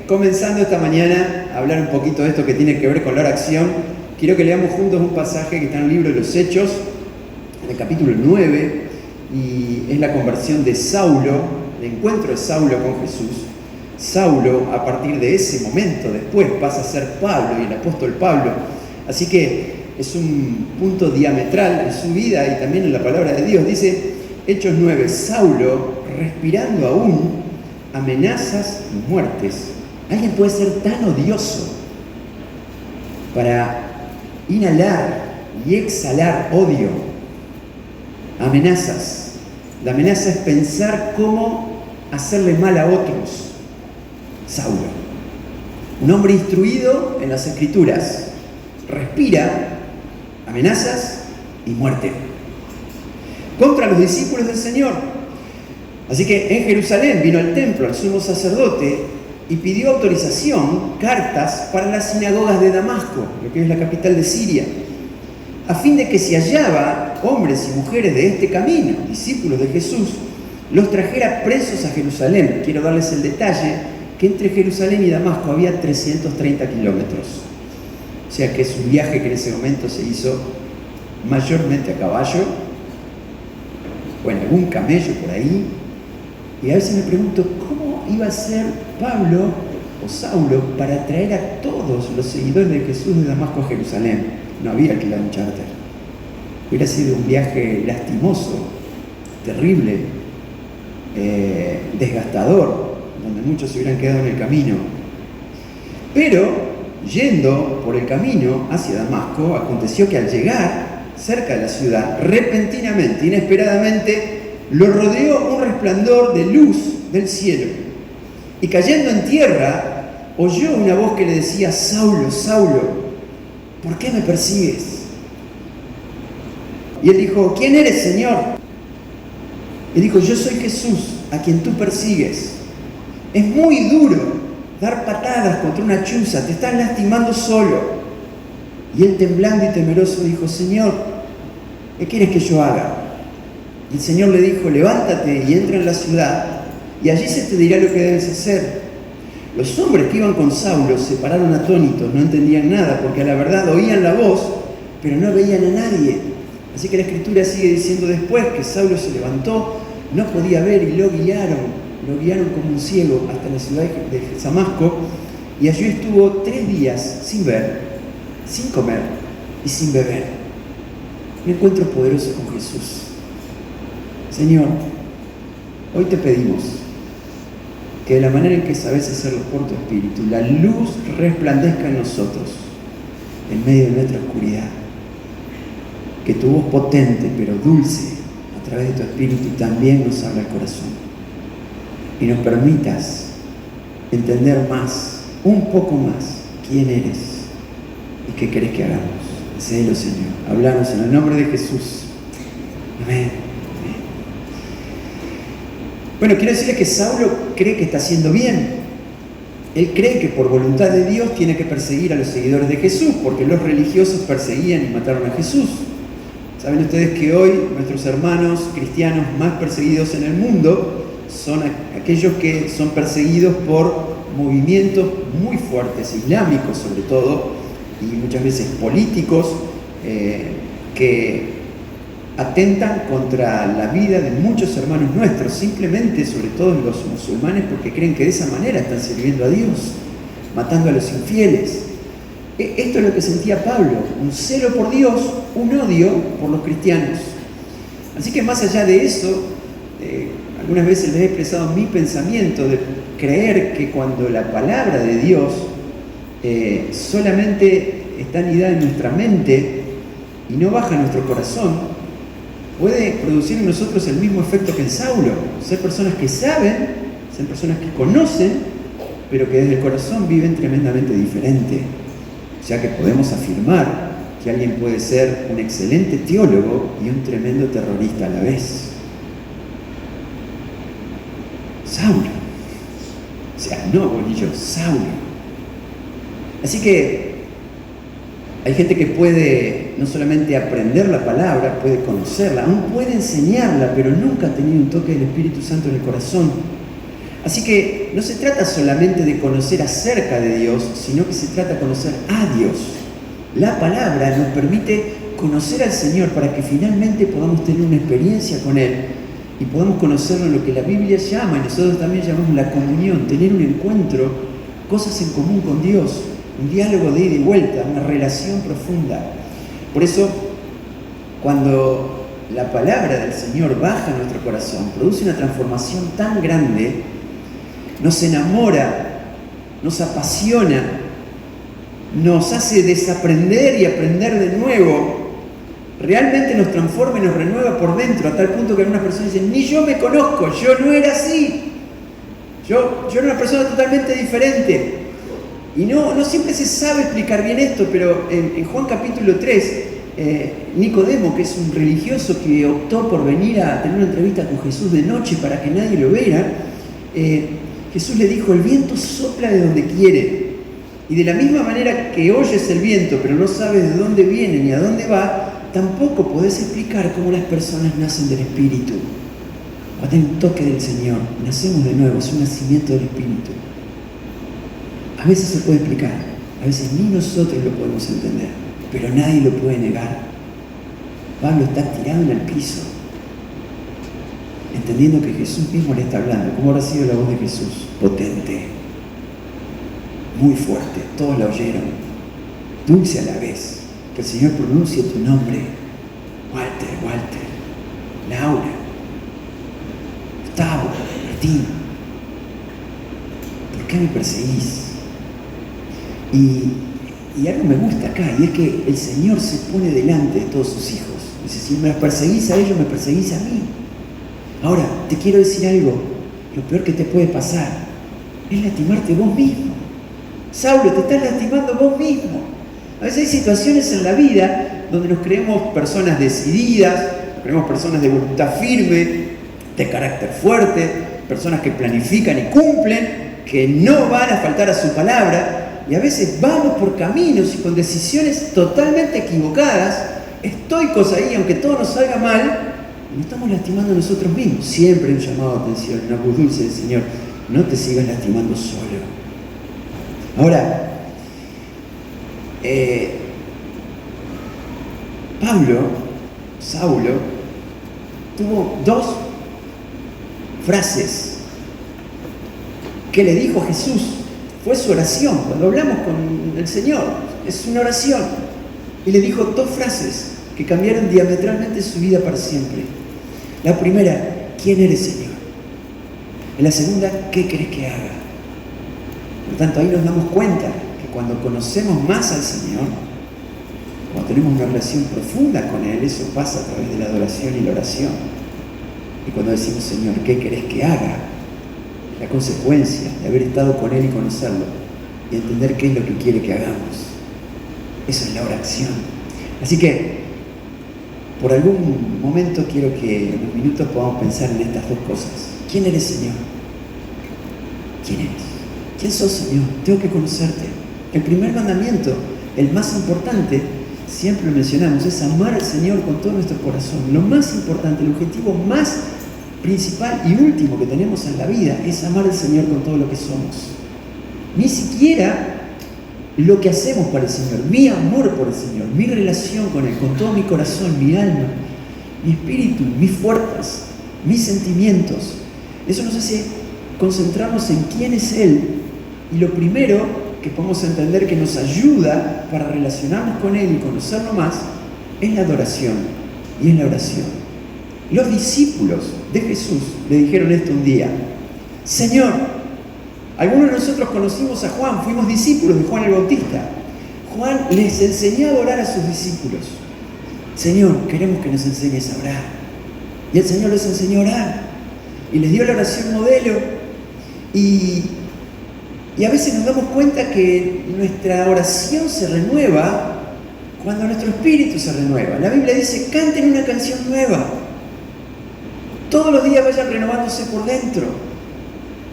comenzando esta mañana a hablar un poquito de esto que tiene que ver con la oración, quiero que leamos juntos un pasaje que está en el libro de los Hechos, en el capítulo 9, y es la conversión de Saulo, el encuentro de Saulo con Jesús. Saulo, a partir de ese momento, después pasa a ser Pablo y el apóstol Pablo. Así que es un punto diametral en su vida y también en la palabra de Dios. Dice Hechos 9, Saulo, respirando aún amenazas y muertes. ¿Alguien puede ser tan odioso para inhalar y exhalar odio? Amenazas. La amenaza es pensar cómo hacerle mal a otros. Saulo, un hombre instruido en las Escrituras, respira amenazas y muerte contra los discípulos del Señor. Así que en Jerusalén vino al templo al sumo sacerdote y pidió autorización, cartas para las sinagogas de Damasco, lo que es la capital de Siria, a fin de que si hallaba hombres y mujeres de este camino, discípulos de Jesús, los trajera presos a Jerusalén. Quiero darles el detalle que entre Jerusalén y Damasco había 330 kilómetros. O sea que es un viaje que en ese momento se hizo mayormente a caballo, o en algún camello por ahí. Y a veces me pregunto, ¿cómo iba a ser Pablo o Saulo para traer a todos los seguidores de Jesús de Damasco a Jerusalén? No había alquilado un charter. Hubiera sido un viaje lastimoso, terrible, desgastador, donde muchos se hubieran quedado en el camino. Pero, yendo por el camino hacia Damasco, aconteció que al llegar cerca de la ciudad, repentinamente, inesperadamente, lo rodeó un resplandor de luz del cielo. Y cayendo en tierra, oyó una voz que le decía: Saulo, Saulo, ¿por qué me persigues? Y él dijo: ¿quién eres, Señor? Y dijo: yo soy Jesús, a quien tú persigues. Es muy duro dar patadas contra una chuza, te estás lastimando solo. Y él, temblando y temeroso, dijo: Señor, ¿qué quieres que yo haga? Y el Señor le dijo: levántate y entra en la ciudad, y allí se te dirá lo que debes hacer. Los hombres que iban con Saulo se pararon atónitos, no entendían nada, porque a la verdad oían la voz, pero no veían a nadie. Así que la Escritura sigue diciendo después que Saulo se levantó, no podía ver, y lo guiaron como un ciego hasta la ciudad de Damasco, y allí estuvo 3 días sin ver, sin comer y sin beber. Un encuentro poderoso con Jesús. Señor, hoy te pedimos que de la manera en que sabes hacerlo por tu Espíritu, la luz resplandezca en nosotros, en medio de nuestra oscuridad. Que tu voz potente pero dulce a través de tu Espíritu también nos abra el corazón y nos permitas entender más, un poco más, quién eres y qué querés que hagamos. Deséelo, Señor. Háblanos en el nombre de Jesús. Amén. Bueno, quiero decirles que Saulo cree que está haciendo bien. Él cree que por voluntad de Dios tiene que perseguir a los seguidores de Jesús, porque los religiosos perseguían y mataron a Jesús. Saben ustedes que hoy nuestros hermanos cristianos más perseguidos en el mundo son aquellos que son perseguidos por movimientos muy fuertes, islámicos sobre todo, y muchas veces políticos, que atentan contra la vida de muchos hermanos nuestros, simplemente, sobre todo los musulmanes, porque creen que de esa manera están sirviendo a Dios, matando a los infieles. Esto es lo que sentía Pablo, un celo por Dios, un odio por los cristianos. Así que más allá de eso, algunas veces les he expresado mi pensamiento de creer que cuando la palabra de Dios solamente está anidada en nuestra mente y no baja a nuestro corazón, puede producir en nosotros el mismo efecto que en Saulo. Ser personas que saben, ser personas que conocen, pero que desde el corazón viven tremendamente diferente. O sea que podemos afirmar que alguien puede ser un excelente teólogo y un tremendo terrorista a la vez. Saulo. O sea, no Bolillo, Saulo. Así que hay gente que puede no solamente aprender la palabra, puede conocerla, aún puede enseñarla, pero nunca ha tenido un toque del Espíritu Santo en el corazón. Así que no se trata solamente de conocer acerca de Dios, sino que se trata de conocer a Dios. La palabra nos permite conocer al Señor para que finalmente podamos tener una experiencia con Él y podamos conocerlo en lo que la Biblia llama, y nosotros también llamamos la comunión, tener un encuentro, cosas en común con Dios, un diálogo de ida y vuelta, una relación profunda. Por eso, cuando la palabra del Señor baja a nuestro corazón, produce una transformación tan grande, nos enamora, nos apasiona, nos hace desaprender y aprender de nuevo, realmente nos transforma y nos renueva por dentro, a tal punto que algunas personas dicen, ni yo me conozco, yo no era así, yo era una persona totalmente diferente. Y no siempre se sabe explicar bien esto, pero en Juan capítulo 3, Nicodemo, que es un religioso que optó por venir a tener una entrevista con Jesús de noche para que nadie lo viera, Jesús le dijo, el viento sopla de donde quiere, y de la misma manera que oyes el viento, pero no sabes de dónde viene ni a dónde va, tampoco podés explicar cómo las personas nacen del Espíritu. Va a tener un toque del Señor, nacemos de nuevo, es un nacimiento del Espíritu. A veces se puede explicar, a veces ni nosotros lo podemos entender, pero nadie lo puede negar. Pablo está tirado en el piso, entendiendo que Jesús mismo le está hablando. ¿Cómo habrá sido la voz de Jesús? Potente, muy fuerte, todos la oyeron, dulce a la vez. Que el Señor pronuncie tu nombre, Walter, Laura, Gustavo, Martín. ¿Por qué me perseguís? Y algo me gusta acá, y es que el Señor se pone delante de todos sus hijos. Dice, si me perseguís a ellos, me perseguís a mí. Ahora, te quiero decir algo, lo peor que te puede pasar es lastimarte vos mismo. Saulo, te estás lastimando vos mismo. A veces hay situaciones en la vida donde nos creemos personas decididas, nos creemos personas de voluntad firme, de carácter fuerte, personas que planifican y cumplen, que no van a faltar a su palabra, y a veces vamos por caminos y con decisiones totalmente equivocadas, estoicos ahí, aunque todo nos salga mal, y nos estamos lastimando a nosotros mismos. Siempre hay un llamado a atención, una voz dulce del Señor, no te sigas lastimando solo. Ahora, Saulo, tuvo dos frases que le dijo a Jesús. Fue su oración. Cuando hablamos con el Señor, es una oración. Y le dijo dos frases que cambiaron diametralmente su vida para siempre. La primera, ¿quién eres, Señor? Y la segunda, ¿qué querés que haga? Por tanto, ahí nos damos cuenta que cuando conocemos más al Señor, cuando tenemos una relación profunda con Él, eso pasa a través de la adoración y la oración. Y cuando decimos, Señor, ¿qué querés que haga? La consecuencia de haber estado con Él y conocerlo y entender qué es lo que quiere que hagamos. Eso es la oración. Así que, por algún momento quiero que en unos minutos podamos pensar en estas dos cosas. ¿Quién eres, Señor? ¿Quién eres? ¿Quién sos, Señor? Tengo que conocerte. El primer mandamiento, el más importante, siempre lo mencionamos, es amar al Señor con todo nuestro corazón. Lo más importante, el objetivo más principal y último que tenemos en la vida es amar al Señor con todo lo que somos. Ni siquiera lo que hacemos para el Señor, mi amor por el Señor, mi relación con Él, con todo mi corazón, mi alma, mi espíritu, mis fuerzas, mis sentimientos. Eso nos hace concentrarnos en quién es Él. Y lo primero que podemos entender que nos ayuda para relacionarnos con Él y conocerlo más es la adoración y es la oración. Los discípulos de Jesús le dijeron esto un día: Señor, algunos de nosotros conocimos a Juan, fuimos discípulos de Juan el Bautista. Juan les enseñaba a orar a sus discípulos. Señor, queremos que nos enseñes a orar. Y el Señor les enseñó a orar y les dio la oración modelo. Y a veces nos damos cuenta que nuestra oración se renueva cuando nuestro espíritu se renueva. La Biblia dice: canten una canción nueva. Todos los días vayan renovándose por dentro.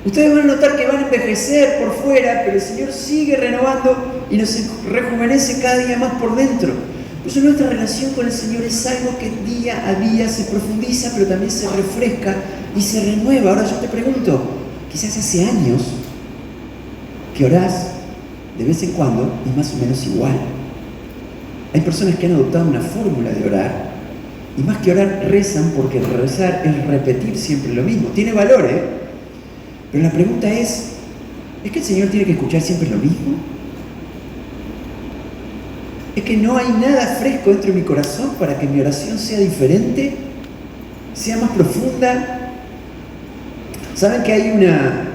Ustedes van a notar que van a envejecer por fuera, pero el Señor sigue renovando y nos rejuvenece cada día más por dentro. Por eso nuestra relación con el Señor es algo que día a día se profundiza, pero también se refresca y se renueva. Ahora yo te pregunto, Quizás hace años que orás de vez en cuando y más o menos igual. Hay personas que han adoptado una fórmula de orar y más que orar rezan, porque rezar es repetir siempre lo mismo. Tiene valor, pero la pregunta ¿es que el Señor tiene que escuchar siempre lo mismo? ¿Es que no hay nada fresco dentro de mi corazón para que mi oración sea diferente? ¿Sea más profunda? ¿Saben que hay una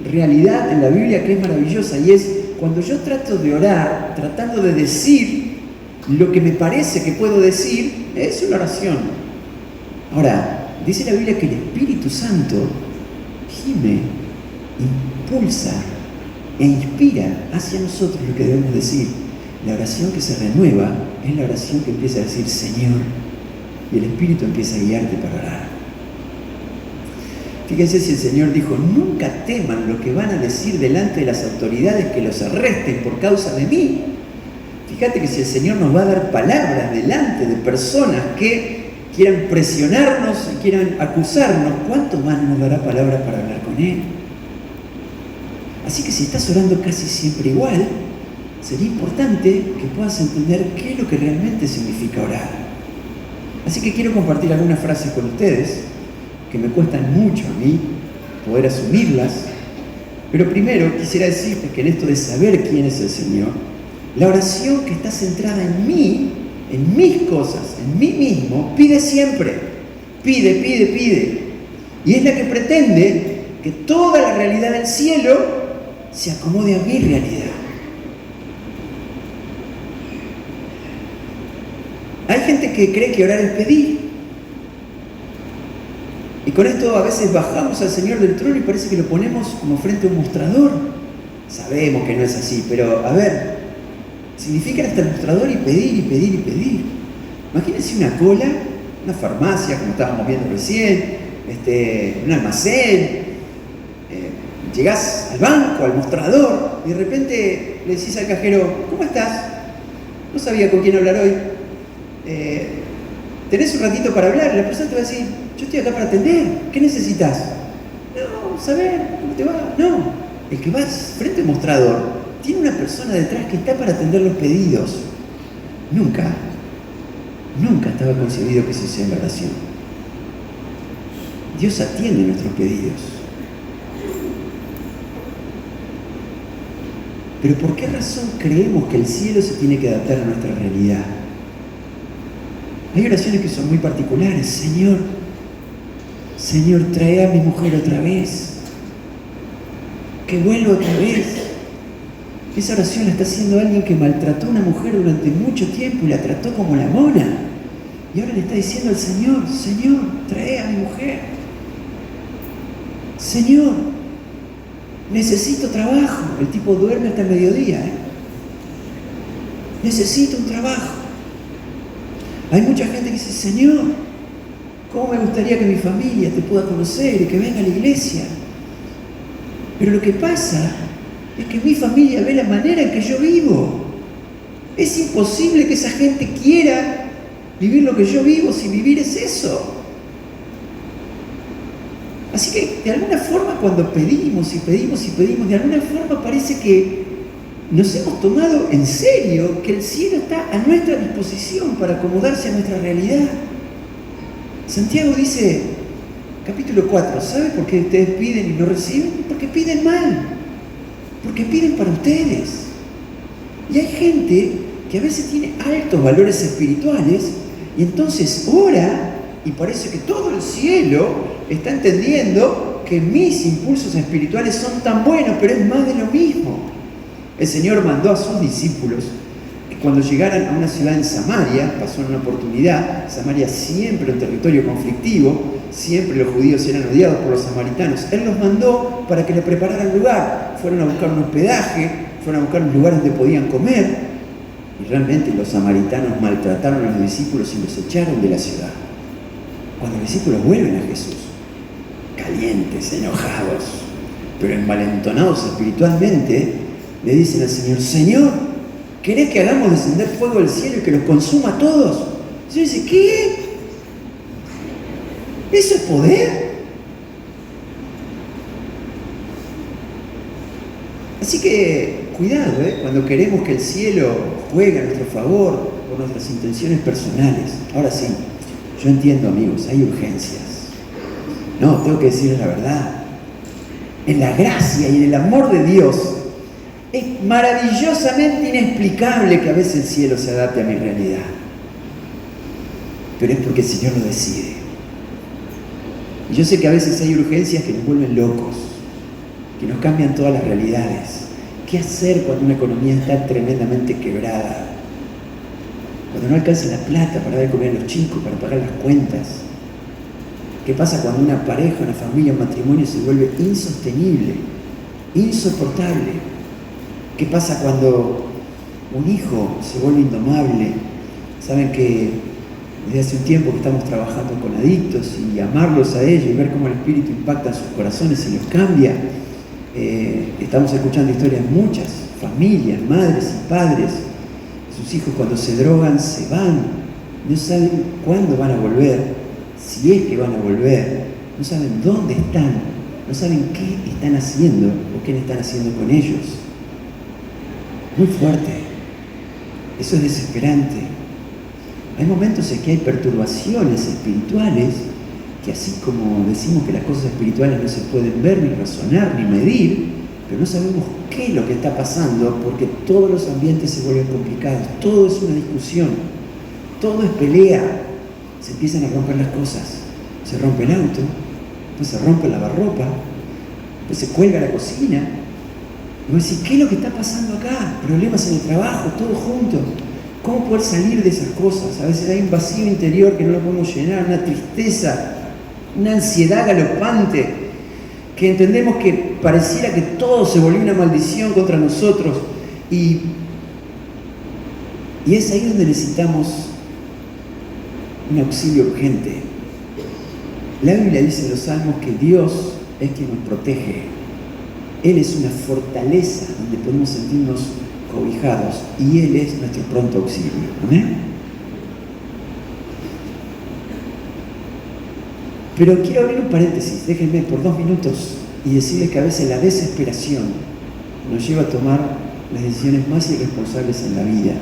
realidad en la Biblia que es maravillosa? Y es cuando yo trato de orar, tratando de decir lo que me parece que puedo decir, es una oración. Ahora, dice la Biblia que el Espíritu Santo gime, impulsa e inspira hacia nosotros lo que debemos decir. La oración que se renueva es la oración que empieza a decir Señor, y el Espíritu empieza a guiarte para orar. Fíjense si el Señor dijo, nunca teman lo que van a decir delante de las autoridades que los arresten por causa de mí. Fíjate que si el Señor nos va a dar palabras delante de personas que quieran presionarnos y quieran acusarnos, ¿cuánto más nos dará palabras para hablar con Él? Así que si estás orando casi siempre igual, sería importante que puedas entender qué es lo que realmente significa orar. Así que quiero compartir algunas frases con ustedes que me cuestan mucho a mí poder asumirlas, pero primero quisiera decirte que en esto de saber quién es el Señor, la oración que está centrada en mí, en mis cosas, en mí mismo, pide siempre, pide, y es la que pretende que toda la realidad del cielo se acomode a mi realidad. Hay gente que cree que orar es pedir. Y con esto a veces bajamos al Señor del trono y parece que lo ponemos como frente a un mostrador. Sabemos que no es así, pero a ver, significa hasta el mostrador y pedir. Imagínense una cola, una farmacia, como estábamos viendo recién, un almacén. Llegás al banco, al mostrador, y de repente le decís al cajero, ¿cómo estás? No sabía con quién hablar hoy. ¿Tenés un ratito para hablar? La persona te va a decir, yo estoy acá para atender, ¿qué necesitas? No, saber, ¿cómo te va? No, el que va frente al mostrador tiene una persona detrás que está para atender los pedidos. Nunca estaba concebido que eso sea la oración. Dios atiende nuestros pedidos. Pero ¿por qué razón creemos que el cielo se tiene que adaptar a nuestra realidad? Hay oraciones que son muy particulares. Señor, trae a mi mujer otra vez. Que vuelva otra vez. Esa oración la está haciendo alguien que maltrató a una mujer durante mucho tiempo y la trató como la mona. Y ahora le está diciendo al Señor, trae a mi mujer. Señor, necesito trabajo. El tipo duerme hasta el mediodía. Necesito un trabajo. Hay mucha gente que dice, Señor, ¿cómo me gustaría que mi familia te pueda conocer y que venga a la iglesia? Pero lo que pasa es que mi familia ve la manera en que yo vivo. Es imposible que esa gente quiera vivir lo que yo vivo si vivir es eso. Así que de alguna forma cuando pedimos, de alguna forma parece que nos hemos tomado en serio que el cielo está a nuestra disposición para acomodarse a nuestra realidad. Santiago dice, capítulo 4, ¿sabe por qué ustedes piden y no reciben? Porque piden mal, porque piden para ustedes. Y hay gente que a veces tiene altos valores espirituales y entonces ora y parece que todo el cielo está entendiendo que mis impulsos espirituales son tan buenos, pero es más de lo mismo. El Señor mandó a sus discípulos que cuando llegaran a una ciudad en Samaria, pasó en una oportunidad, Samaria siempre un territorio conflictivo, siempre los judíos eran odiados por los samaritanos. Él los mandó para que le prepararan lugar, fueron a buscar un hospedaje, fueron a buscar un lugar donde podían comer, y realmente los samaritanos maltrataron a los discípulos y los echaron de la ciudad. Cuando los discípulos vuelven a Jesús, calientes, enojados, pero envalentonados espiritualmente, le dicen al Señor, Señor, ¿querés que hagamos descender fuego del cielo y que los consuma a todos? El Señor dice, ¿qué? ¿Eso es poder? Así que cuidado, cuando queremos que el cielo juegue a nuestro favor por nuestras intenciones personales. Ahora sí, yo entiendo, amigos, hay urgencias. No, tengo que decirles la verdad. En la gracia y en el amor de Dios, es maravillosamente inexplicable que a veces el cielo se adapte a mi realidad. Pero es porque el Señor lo decide. Y yo sé que a veces hay urgencias que nos vuelven locos, que nos cambian todas las realidades. ¿Qué hacer cuando una economía está tremendamente quebrada? Cuando no alcanza la plata para dar de comer a los chicos, para pagar las cuentas. ¿Qué pasa cuando una pareja, una familia, un matrimonio se vuelve insostenible, insoportable? ¿Qué pasa cuando un hijo se vuelve indomable? Saben que desde hace un tiempo que estamos trabajando con adictos y amarlos a ellos y ver cómo el Espíritu impacta en sus corazones y los cambia. Estamos escuchando historias de muchas familias, madres y padres. Sus hijos cuando se drogan se van, no saben cuándo van a volver, si es que van a volver, no saben dónde están, no saben qué están haciendo o qué están haciendo con ellos. Muy fuerte, eso es desesperante. Hay momentos en que hay perturbaciones espirituales que así como decimos que las cosas espirituales no se pueden ver, ni razonar, ni medir, pero no sabemos qué es lo que está pasando porque todos los ambientes se vuelven complicados, todo es una discusión, todo es pelea, se empiezan a romper las cosas, se rompe el auto, después se rompe el lavarropa, después se cuelga la cocina, y vos decís, ¿qué es lo que está pasando acá? Problemas en el trabajo, todo junto. ¿Cómo poder salir de esas cosas? A veces hay un vacío interior que no lo podemos llenar, una tristeza, una ansiedad galopante, que entendemos que pareciera que todo se volvió una maldición contra nosotros y es ahí donde necesitamos un auxilio urgente. La Biblia dice en los Salmos que Dios es quien nos protege. Él es una fortaleza donde podemos sentirnos cobijados y Él es nuestro pronto auxilio. ¿Amén? Pero quiero abrir un paréntesis, déjenme por 2 minutos y decirles que a veces la desesperación nos lleva a tomar las decisiones más irresponsables en la vida.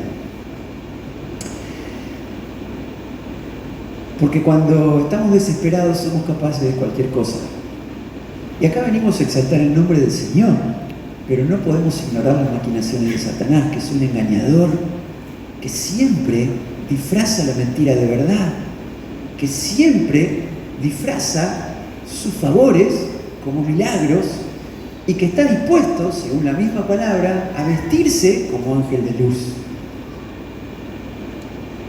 Porque cuando estamos desesperados somos capaces de cualquier cosa. Y acá venimos a exaltar el nombre del Señor, pero no podemos ignorar las maquinaciones de Satanás, que es un engañador que siempre disfraza la mentira de verdad, que siempre disfraza sus favores como milagros y que está dispuesto, según la misma palabra, a vestirse como ángel de luz.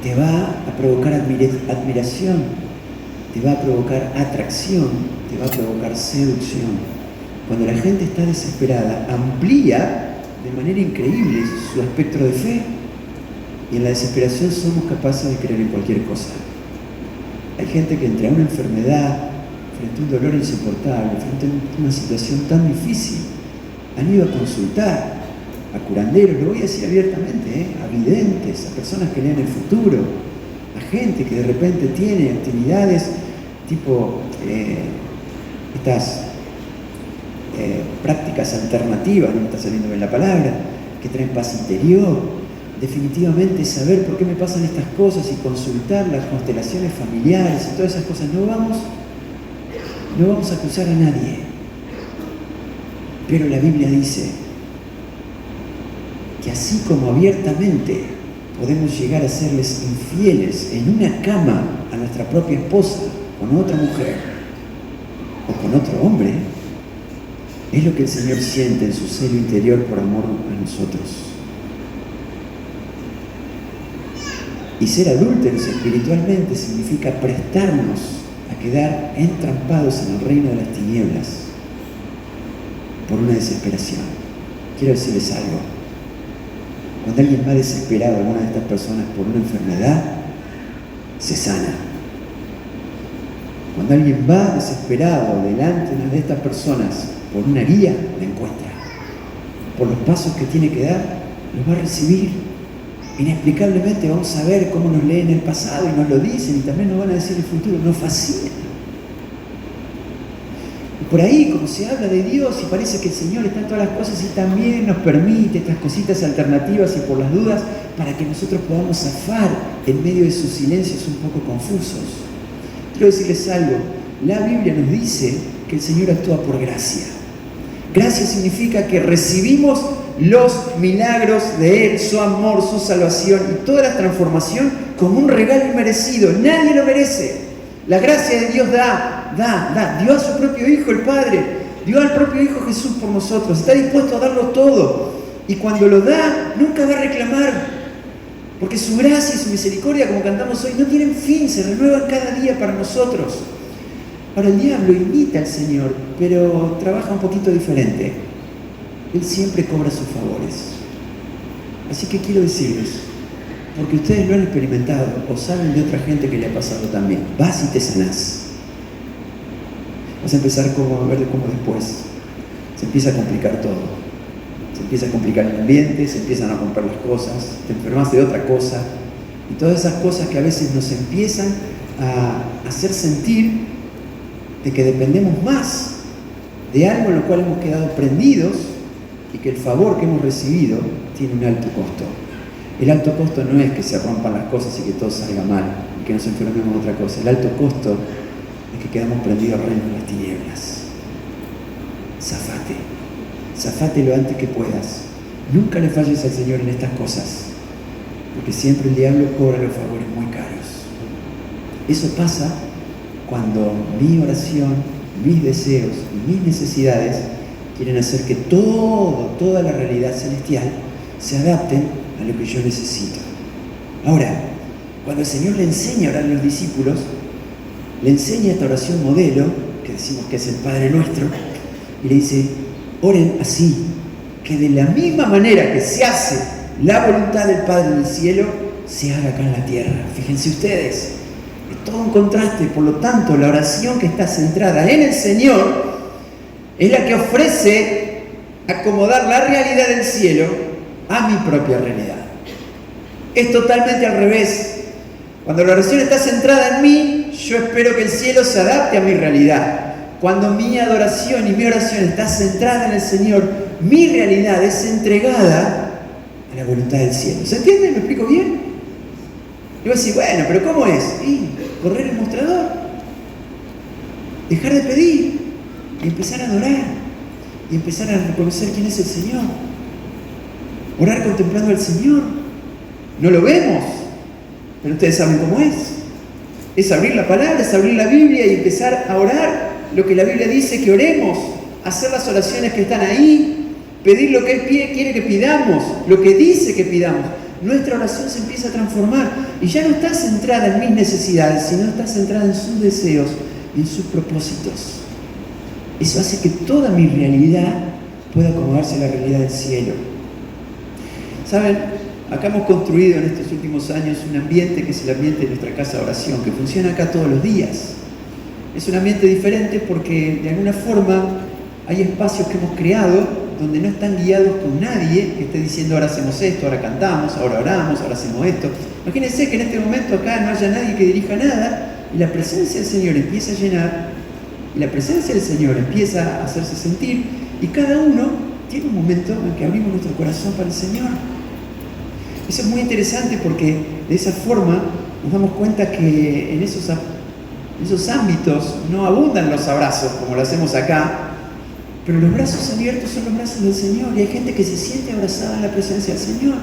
Te va a provocar admiración, te va a provocar atracción, te va a provocar seducción. Cuando la gente está desesperada, amplía de manera increíble su espectro de fe y en la desesperación somos capaces de creer en cualquier cosa. Hay gente que entre a una enfermedad, frente a un dolor insoportable, frente a una situación tan difícil, han ido a consultar a curanderos, lo voy a decir abiertamente, a videntes, a personas que leen el futuro, a gente que de repente tiene actividades tipo estas prácticas alternativas, no me está saliendo bien la palabra, que traen paz interior. Definitivamente saber por qué me pasan estas cosas y consultar las constelaciones familiares y todas esas cosas. No vamos a acusar a nadie, pero la Biblia dice que así como abiertamente podemos llegar a serles infieles en una cama a nuestra propia esposa, con otra mujer o con otro hombre, es lo que el Señor siente en su celo interior por amor a nosotros. Y ser adúlteros espiritualmente significa prestarnos a quedar entrampados en el reino de las tinieblas por una desesperación. Quiero decirles algo. Cuando alguien va desesperado, alguna de estas personas, por una enfermedad, se sana. Cuando alguien va desesperado delante de estas personas por una guía, la encuentra. Por los pasos que tiene que dar, los va a recibir. Inexplicablemente vamos a ver cómo nos leen el pasado y nos lo dicen y también nos van a decir el futuro. Nos fascina. por ahí, como se habla de Dios y parece que el Señor está en todas las cosas y también nos permite estas cositas alternativas y por las dudas para que nosotros podamos zafar en medio de sus silencios un poco confusos. Quiero decirles algo, la Biblia nos dice que el Señor actúa por gracia. Gracia significa que recibimos los milagros de Él, su amor, su salvación y toda la transformación como un regalo inmerecido. Nadie lo merece. La gracia de Dios da. Dio a su propio Hijo, el Padre. Dio al propio Hijo Jesús por nosotros. Está dispuesto a darlo todo. Y cuando lo da, nunca va a reclamar. Porque su gracia y su misericordia, como cantamos hoy, no tienen fin. Se renuevan cada día para nosotros. Ahora, el diablo imita al Señor, pero trabaja un poquito diferente. Él siempre cobra sus favores. Así que quiero decirles, porque ustedes lo han experimentado o saben de otra gente que le ha pasado también, vas y te sanás. Vas a empezar a ver cómo después se empieza a complicar todo. Se empieza a complicar el ambiente, se empiezan a romper las cosas, te enfermas de otra cosa. Y todas esas cosas que a veces nos empiezan a hacer sentir de que dependemos más de algo en lo cual hemos quedado prendidos y que el favor que hemos recibido tiene un alto costo. El alto costo no es que se rompan las cosas y que todo salga mal y que nos enfermemos de otra cosa. El alto costo es que quedamos prendidos al reino de las tinieblas. Zafate lo antes que puedas. Nunca le falles al Señor en estas cosas, porque siempre el diablo cobra los favores muy caros. Eso pasa cuando mi oración, mis deseos y mis necesidades quieren hacer que toda la realidad celestial se adapten a lo que yo necesito. Ahora, cuando el Señor le enseña a orar a los discípulos, le enseña esta oración modelo, que decimos que es el Padre Nuestro, y le dice, oren así, que de la misma manera que se hace la voluntad del Padre del cielo, se haga acá en la tierra. Fíjense ustedes, es todo un contraste. Por lo tanto, la oración que está centrada en el Señor es la que ofrece acomodar la realidad del cielo a mi propia realidad. Es totalmente al revés. Cuando la oración está centrada en mí, yo espero que el cielo se adapte a mi realidad. Cuando mi adoración y mi oración está centrada en el Señor, mi realidad es entregada a la voluntad del cielo. ¿Se entiende? ¿Me explico bien? Yo voy a decir, bueno, pero ¿cómo es? Y correr el mostrador, dejar de pedir y empezar a adorar y empezar a reconocer quién es el Señor. Orar contemplando al Señor. No lo vemos, pero ustedes saben cómo es. Es abrir la palabra, es abrir la Biblia y empezar a orar lo que la Biblia dice que oremos, hacer las oraciones que están ahí, pedir lo que Él quiere que pidamos, lo que dice que pidamos. Nuestra oración se empieza a transformar y ya no está centrada en mis necesidades, sino está centrada en sus deseos y en sus propósitos. Eso hace que toda mi realidad pueda acomodarse a la realidad del cielo. ¿Saben? Acá hemos construido en estos últimos años un ambiente que es el ambiente de nuestra casa de oración, que funciona acá todos los días. Es un ambiente diferente porque de alguna forma hay espacios que hemos creado donde no están guiados con nadie que esté diciendo ahora hacemos esto, ahora cantamos, ahora oramos, ahora hacemos esto. Imagínense que en este momento acá no haya nadie que dirija nada y la presencia del Señor empieza a llenar y la presencia del Señor empieza a hacerse sentir y cada uno tiene un momento en que abrimos nuestro corazón para el Señor. Eso es muy interesante porque de esa forma nos damos cuenta que en esos ámbitos no abundan los abrazos como lo hacemos acá, pero los brazos abiertos son los brazos del Señor y hay gente que se siente abrazada en la presencia del Señor.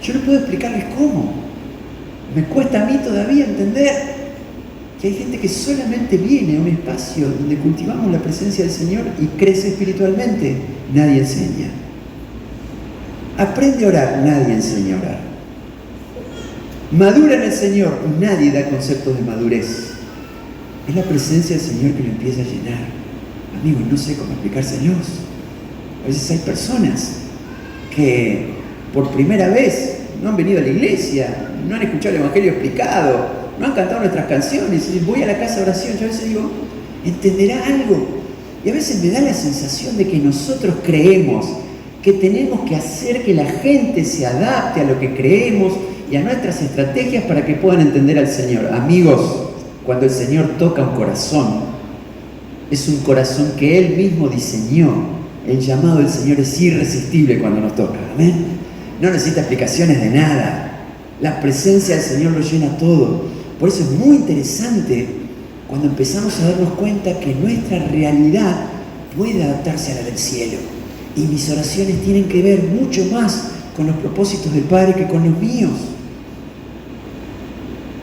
Yo no puedo explicarles cómo. Me cuesta a mí todavía entender que hay gente que solamente viene a un espacio donde cultivamos la presencia del Señor y crece espiritualmente. Nadie enseña. Aprende a orar, nadie enseña a orar. Madura en el Señor, nadie da conceptos de madurez. Es la presencia del Señor que lo empieza a llenar. Amigos, no sé cómo explicárselos. A veces hay personas que por primera vez no han venido a la iglesia, no han escuchado el Evangelio explicado, no han cantado nuestras canciones, y voy a la casa de oración, yo a veces digo, ¿entenderá algo? Y a veces me da la sensación de que nosotros creemos que tenemos que hacer que la gente se adapte a lo que creemos y a nuestras estrategias para que puedan entender al Señor. Amigos, cuando el Señor toca un corazón, Es un corazón que Él mismo diseñó. El llamado del Señor es irresistible cuando nos toca. Amén. No necesita explicaciones de nada. La presencia del Señor lo llena todo. Por eso es muy interesante cuando empezamos a darnos cuenta que nuestra realidad puede adaptarse a la del cielo. Y mis oraciones tienen que ver mucho más con los propósitos del Padre que con los míos.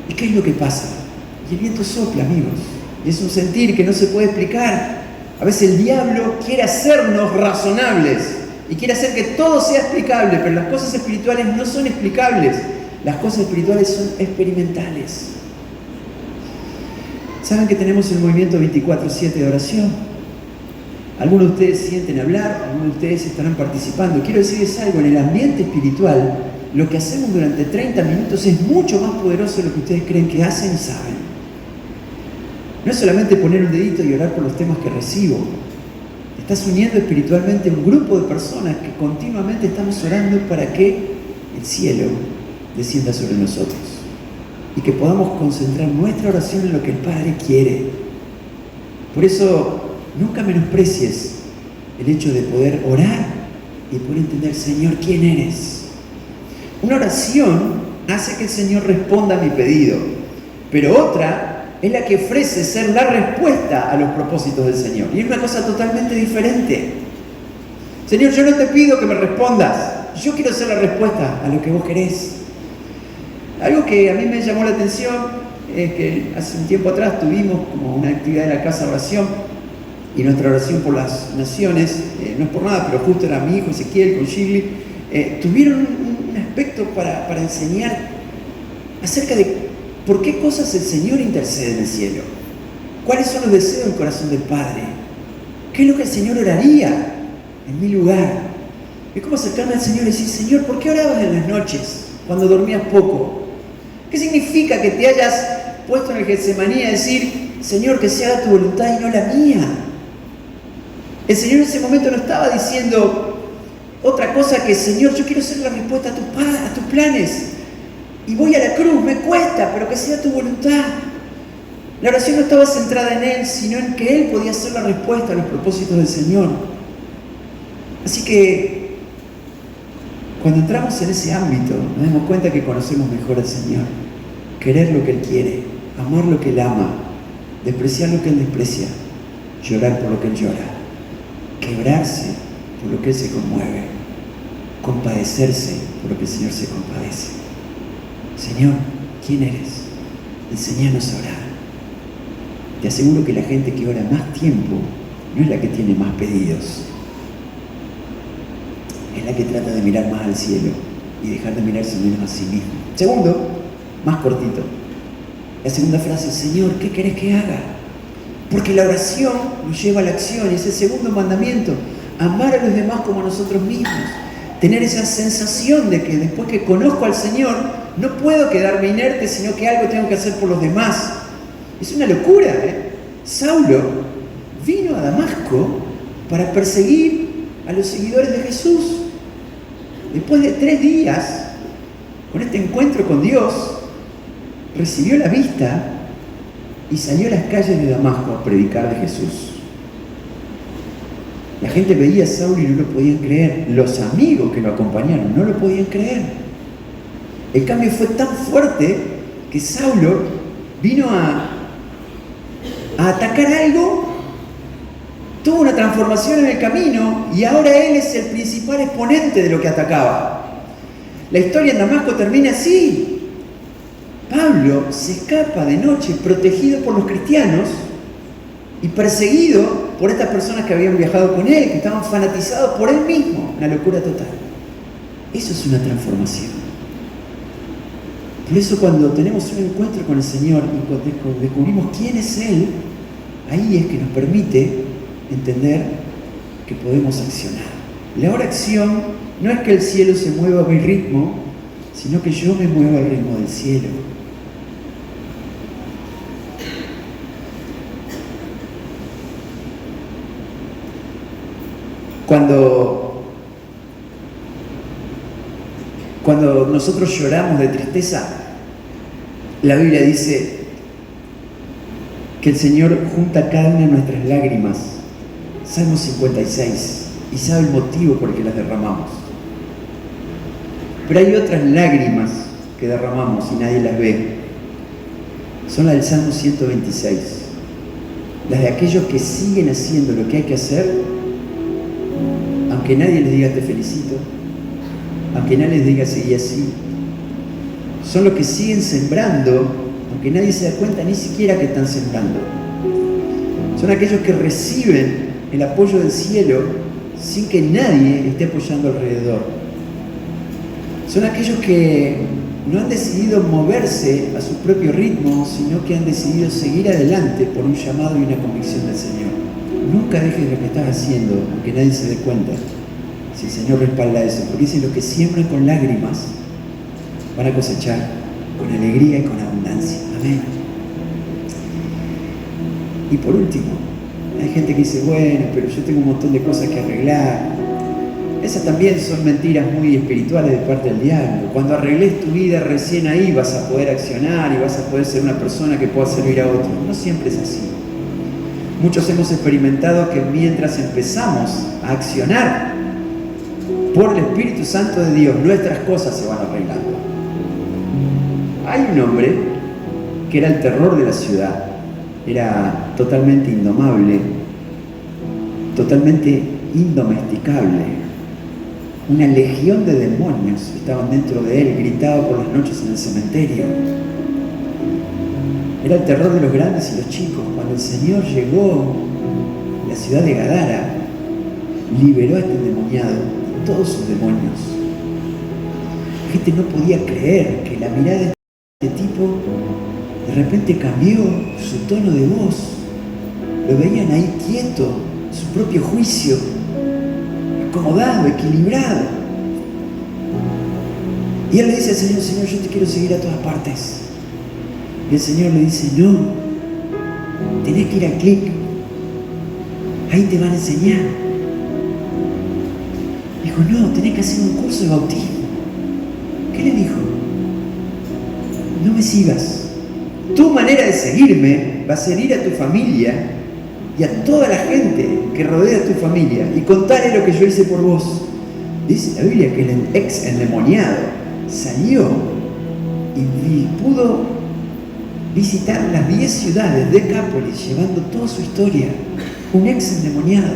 ¿Y qué es lo que pasa? Y el viento sopla, amigos. Y es un sentir que no se puede explicar. A veces el diablo quiere hacernos razonables y quiere hacer que todo sea explicable, pero las cosas espirituales no son explicables. Las cosas espirituales son experimentales. ¿Saben que tenemos el movimiento 24/7 de oración? Algunos de ustedes sienten hablar, algunos de ustedes estarán participando. Quiero decirles algo, en el ambiente espiritual, lo que hacemos durante 30 minutos es mucho más poderoso de lo que ustedes creen que hacen y saben. No es solamente poner un dedito y orar por los temas que recibo. Estás uniendo espiritualmente a un grupo de personas que continuamente estamos orando para que el cielo descienda sobre nosotros y que podamos concentrar nuestra oración en lo que el Padre quiere. Por eso, nunca menosprecies el hecho de poder orar y poder entender, Señor, ¿quién eres? Una oración hace que el Señor responda a mi pedido, pero otra es la que ofrece ser la respuesta a los propósitos del Señor. Y es una cosa totalmente diferente. Señor, yo no te pido que me respondas. Yo quiero ser la respuesta a lo que vos querés. Algo que a mí me llamó la atención es que hace un tiempo atrás tuvimos como una actividad en la casa de oración y nuestra oración por las naciones, no es por nada, pero justo era mi hijo Ezequiel con Shirley, tuvieron un aspecto para enseñar acerca de ¿por qué cosas el Señor intercede en el cielo? ¿Cuáles son los deseos del corazón del Padre? ¿Qué es lo que el Señor oraría en mi lugar? Es como acercarme al Señor y decir, Señor, ¿por qué orabas en las noches cuando dormías poco? ¿Qué significa que te hayas puesto en el Getsemaní a decir, Señor, que se haga tu voluntad y no la mía? El Señor en ese momento no estaba diciendo otra cosa que, Señor, yo quiero ser la respuesta a tus planes. Y voy a la cruz, me cuesta, pero que sea tu voluntad. La oración no estaba centrada en Él, sino en que Él podía ser la respuesta a los propósitos del Señor. Así que, cuando entramos en ese ámbito, nos damos cuenta que conocemos mejor al Señor. Querer lo que Él quiere, amar lo que Él ama, despreciar lo que Él desprecia, llorar por lo que Él llora, quebrarse por lo que Él se conmueve, compadecerse por lo que el Señor se compadece. Señor, ¿quién eres? Enséñanos a orar. Te aseguro que la gente que ora más tiempo no es la que tiene más pedidos. Es la que trata de mirar más al cielo y dejar de mirarse menos a sí mismo. Segundo, más cortito. La segunda frase, Señor, ¿qué querés que haga? Porque la oración nos lleva a la acción y es el segundo mandamiento. Amar a los demás como a nosotros mismos. Tener esa sensación de que después que conozco al Señor, no puedo quedarme inerte, sino que algo tengo que hacer por los demás. Es una locura, ¿eh? Saulo vino a Damasco para perseguir a los seguidores de Jesús. Después de 3 días, con este encuentro con Dios, recibió la vista y salió a las calles de Damasco a predicar de Jesús. La gente veía a Saulo y no lo podían creer. Los amigos que lo acompañaron no lo podían creer. El cambio fue tan fuerte que Saulo vino a atacar algo, tuvo una transformación en el camino y ahora él es el principal exponente de lo que atacaba. La historia en Damasco termina así. Pablo se escapa de noche protegido por los cristianos y perseguido por estas personas que habían viajado con él, que estaban fanatizados por él mismo. Una locura total. Eso es una transformación. Por eso cuando tenemos un encuentro con el Señor y cuando descubrimos quién es Él, ahí es que nos permite entender que podemos accionar. La oración no es que el cielo se mueva a mi ritmo, sino que yo me mueva al ritmo del cielo. Cuando nosotros lloramos de tristeza, la Biblia dice que el Señor junta cada una de nuestras lágrimas. Salmo 56, y sabe el motivo por el que las derramamos. Pero hay otras lágrimas que derramamos y nadie las ve. Son las del Salmo 126. Las de aquellos que siguen haciendo lo que hay que hacer, aunque nadie les diga te felicito, aunque nadie les diga seguí así. Son los que siguen sembrando, aunque nadie se da cuenta ni siquiera que están sembrando. Son aquellos que reciben el apoyo del cielo sin que nadie esté apoyando alrededor. Son aquellos que no han decidido moverse a su propio ritmo, sino que han decidido seguir adelante por un llamado y una convicción del Señor. Nunca dejes lo que estás haciendo, aunque nadie se dé cuenta, si el Señor respalda eso, porque dice: los que siembran con lágrimas van a cosechar con alegría y con abundancia. Amén. Y por último, hay gente que dice: bueno, pero yo tengo un montón de cosas que arreglar. Esas también son mentiras muy espirituales de parte del diablo. Cuando arregles tu vida, recién ahí vas a poder accionar y vas a poder ser una persona que pueda servir a otros. No siempre es así. Muchos hemos experimentado que mientras empezamos a accionar por el Espíritu Santo de Dios, nuestras cosas se van arreglando. Hay un hombre que era el terror de la ciudad. Era totalmente indomable, totalmente indomesticable. Una legión de demonios estaban dentro de él, gritaba por las noches en el cementerio. Era el terror de los grandes y los chicos. Cuando el Señor llegó a la ciudad de Gadara, liberó a este endemoniado de todos sus demonios. La gente no podía creer que la mirada de este tipo de repente cambió su tono de voz. Lo veían ahí quieto, su propio juicio, acomodado, equilibrado. Y él le dice al Señor: Señor, yo te quiero seguir a todas partes. Y el Señor le dice: no, tenés que ir al clic. Ahí te van a enseñar. Dijo: no, tenés que hacer un curso de bautismo. ¿Qué le dijo? No me sigas. Tu manera de seguirme va a ser ir a tu familia y a toda la gente que rodea a tu familia y contarle lo que yo hice por vos. Dice la Biblia que el ex endemoniado salió y pudo visitar las 10 ciudades de Decápolis llevando toda su historia. Un ex endemoniado.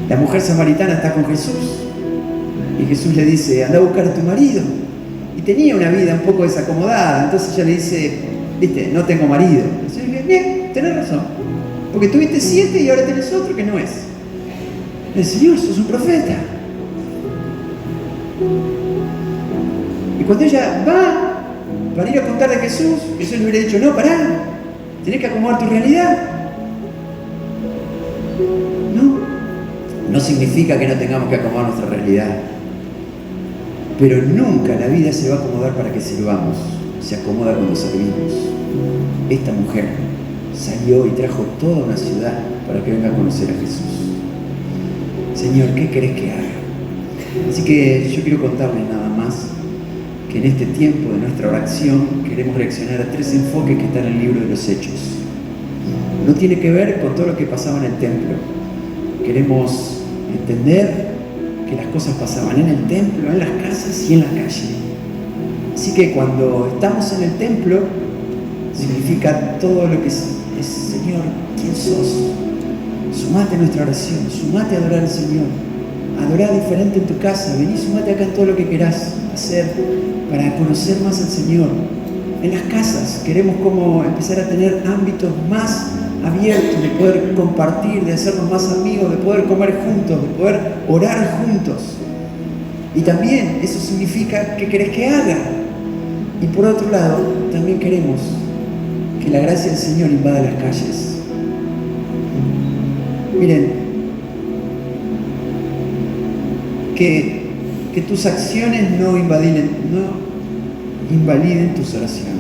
La mujer samaritana está con Jesús y Jesús le dice: anda a buscar a tu marido. Y tenía una vida un poco desacomodada, entonces ella le dice: viste, no tengo marido. Y el Señor le dice: bien, tenés razón, porque tuviste 7 y ahora tenés otro que no es. El Señor, sos un profeta. Y cuando ella va para ir a contar de Jesús, Jesús le hubiera dicho: no, pará, tenés que acomodar tu realidad. No significa que no tengamos que acomodar nuestra realidad, pero nunca la vida se va a acomodar para que sirvamos, se acomoda cuando servimos. Esta mujer salió y trajo toda una ciudad para que venga a conocer a Jesús. Señor, ¿qué querés que haga? Así que yo quiero contarles nada más que en este tiempo de nuestra oración queremos reaccionar a 3 enfoques que están en el libro de los Hechos. No tiene que ver con todo lo que pasaba en el templo. Queremos entender que las cosas pasaban en el templo, en las casas y en la calle. Así que cuando estamos en el templo, significa todo lo que es Señor, ¿quién sos? Sumate a nuestra oración, sumate a adorar al Señor. Adorá diferente en tu casa, vení, sumate acá en todo lo que querás hacer para conocer más al Señor. En las casas queremos como empezar a tener ámbitos más abiertos, de poder compartir, de hacernos más amigos, de poder comer juntos, de poder orar juntos. Y también eso significa que querés que haga. Y por otro lado, también queremos que la gracia del Señor invada las calles. Miren, que tus acciones no invaliden tus oraciones.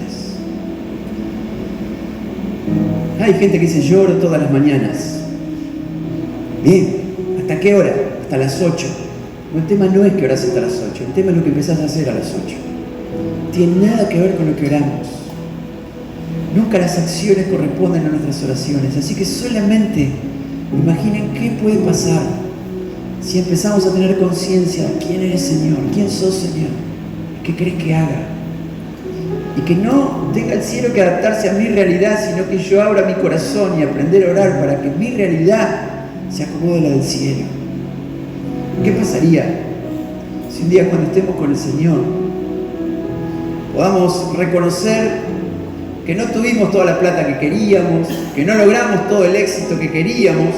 Hay gente que dice: lloro todas las mañanas. Bien, ¿hasta qué hora? Hasta las 8. El tema no es que orás hasta las 8, el tema es lo que empezás a hacer a las 8. Tiene nada que ver con lo que oramos. Nunca las acciones corresponden a nuestras oraciones. Así que solamente imaginen qué puede pasar si empezamos a tener conciencia. ¿Quién eres, Señor? ¿Quién sos, Señor? ¿Qué crees que haga? Y que no tenga el cielo que adaptarse a mi realidad, sino que yo abra mi corazón y aprender a orar para que mi realidad se acomode a la del cielo. ¿Qué pasaría si un día cuando estemos con el Señor podamos reconocer que no tuvimos toda la plata que queríamos, que no logramos todo el éxito que queríamos,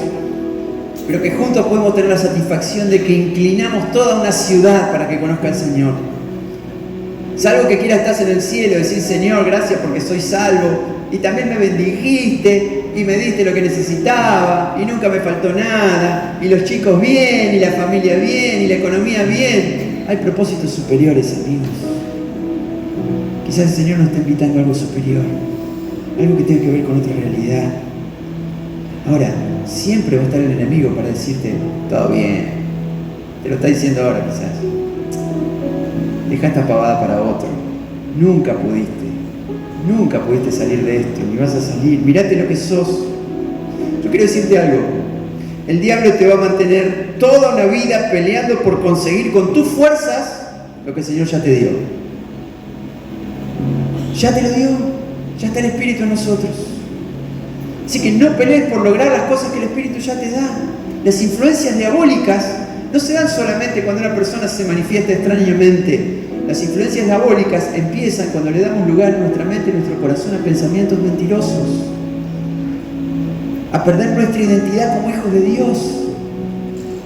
pero que juntos podemos tener la satisfacción de que inclinamos toda una ciudad para que conozca al Señor? Salvo que quiera estar en el cielo y decir: Señor, gracias porque soy salvo, y también me bendijiste y me diste lo que necesitaba y nunca me faltó nada, y los chicos bien, y la familia bien, y la economía bien. Hay propósitos superiores, amigos. Quizás el Señor nos está invitando a algo superior, algo que tenga que ver con otra realidad. Ahora, siempre va a estar el enemigo para decirte: todo bien, te lo está diciendo ahora quizás. Deja esta pavada para otro. Nunca pudiste salir de esto, ni vas a salir. Mirate lo que sos. Yo quiero decirte algo. El diablo te va a mantener toda una vida peleando por conseguir con tus fuerzas lo que el Señor ya te dio. Ya te lo dio, ya está el Espíritu en nosotros. Así que no pelees por lograr las cosas que el Espíritu ya te da. Las influencias diabólicas no se dan solamente cuando una persona se manifiesta extrañamente. Las influencias diabólicas empiezan cuando le damos lugar en nuestra mente y nuestro corazón a pensamientos mentirosos, a perder nuestra identidad como hijos de Dios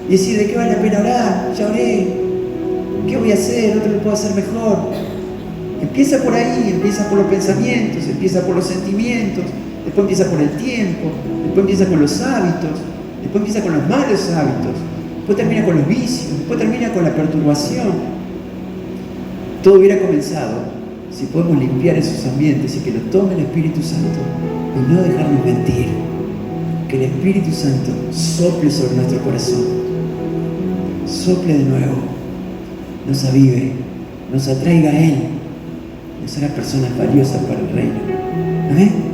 y decir: ¿de qué vale la pena orar? Ya oré. ¿Qué voy a hacer? Otro lo puedo hacer mejor. Empieza por ahí, empieza por los pensamientos, empieza por los sentimientos, después empieza por el tiempo, después empieza con los hábitos, después empieza con los malos hábitos, después termina con los vicios, después termina con la perturbación. Todo hubiera comenzado si podemos limpiar esos ambientes y que lo tome el Espíritu Santo y no dejarnos mentir. Que el Espíritu Santo sople sobre nuestro corazón, sople de nuevo, nos avive, nos atraiga a Él, nos haga personas valiosas para el reino. Amén.